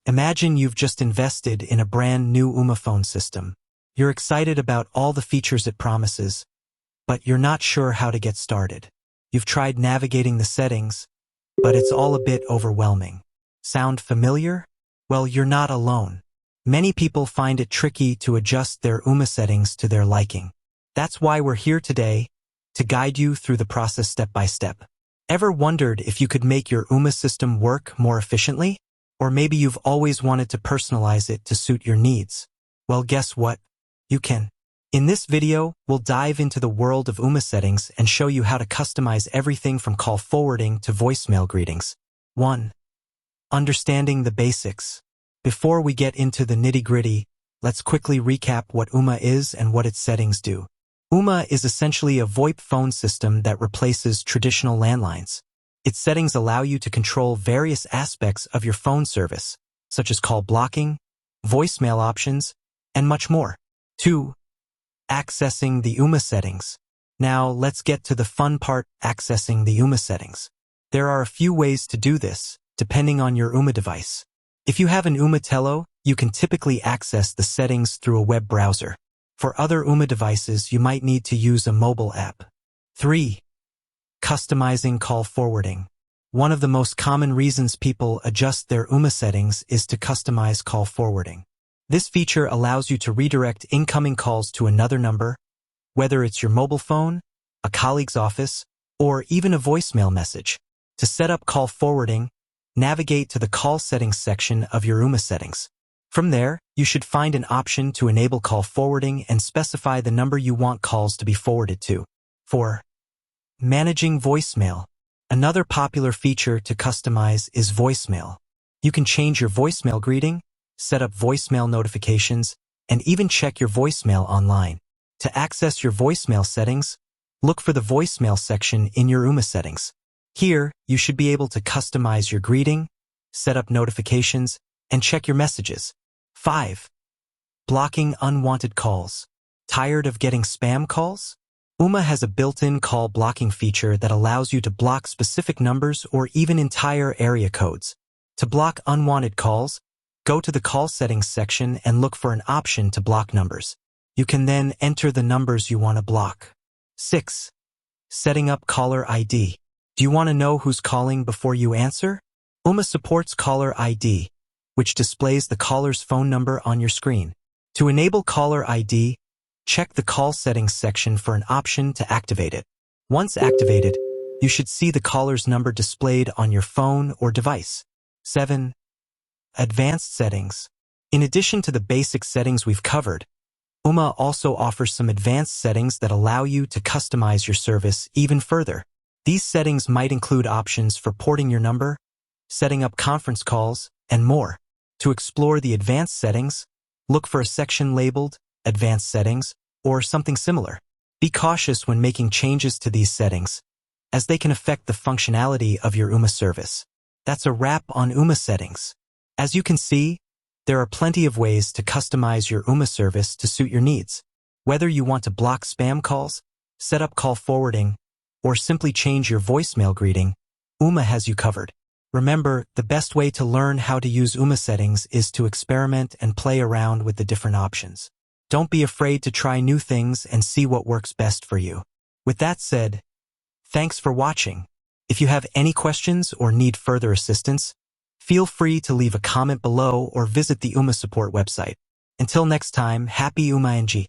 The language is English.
Imagine you've just invested in a brand new Ooma phone system. You're excited about all the features it promises, but you're not sure how to get started. You've tried navigating the settings, but it's all a bit overwhelming. Sound familiar? Well, you're not alone. Many people find it tricky to adjust their Ooma settings to their liking. That's why we're here today, to guide you through the process step by step. Ever wondered if you could make your Ooma system work more efficiently? Or maybe you've always wanted to personalize it to suit your needs. Well, guess what? You can. In this video, we'll dive into the world of Ooma settings and show you how to customize everything from call forwarding to voicemail greetings. 1. Understanding the basics. Before we get into the nitty-gritty, let's quickly recap what Ooma is and what its settings do. Ooma is essentially a VoIP phone system that replaces traditional landlines. Its settings allow you to control various aspects of your phone service, such as call blocking, voicemail options, and much more. 2. Accessing the Ooma settings. Now, let's get to the fun part, accessing the Ooma settings. There are a few ways to do this, depending on your Ooma device. If you have an Ooma Telo, you can typically access the settings through a web browser. For other Ooma devices, you might need to use a mobile app. 3. Customizing call forwarding. One of the most common reasons people adjust their Ooma settings is to customize call forwarding. This feature allows you to redirect incoming calls to another number, whether it's your mobile phone, a colleague's office, or even a voicemail message. To set up call forwarding, navigate to the call settings section of your Ooma settings. From there, you should find an option to enable call forwarding and specify the number you want calls to be forwarded to. 4. Managing voicemail. Another popular feature to customize is voicemail. You can change your voicemail greeting, set up voicemail notifications, and even check your voicemail online. To access your voicemail settings, look for the voicemail section in your Ooma settings. Here, you should be able to customize your greeting, set up notifications, and check your messages. 5. Blocking unwanted calls. Tired of getting spam calls? Ooma has a built-in call blocking feature that allows you to block specific numbers or even entire area codes. To block unwanted calls, go to the call settings section and look for an option to block numbers. You can then enter the numbers you want to block. 6. Setting up caller ID. Do you want to know who's calling before you answer? Ooma supports caller ID, which displays the caller's phone number on your screen. To enable caller ID, check the call settings section for an option to activate it. Once activated, you should see the caller's number displayed on your phone or device. 7. Advanced settings. In addition to the basic settings we've covered, Ooma also offers some advanced settings that allow you to customize your service even further. These settings might include options for porting your number, setting up conference calls, and more. To explore the advanced settings, look for a section labeled Advanced Settings or something similar. Be cautious when making changes to these settings, as they can affect the functionality of your Ooma service. That's a wrap on Ooma settings. As you can see, there are plenty of ways to customize your Ooma service to suit your needs. Whether you want to block spam calls, set up call forwarding, or simply change your voicemail greeting, Ooma has you covered. Remember, the best way to learn how to use Ooma settings is to experiment and play around with the different options. Don't be afraid to try new things and see what works best for you. With that said, thanks for watching. If you have any questions or need further assistance, feel free to leave a comment below or visit the Ooma support website. Until next time, happy Ooma-ng.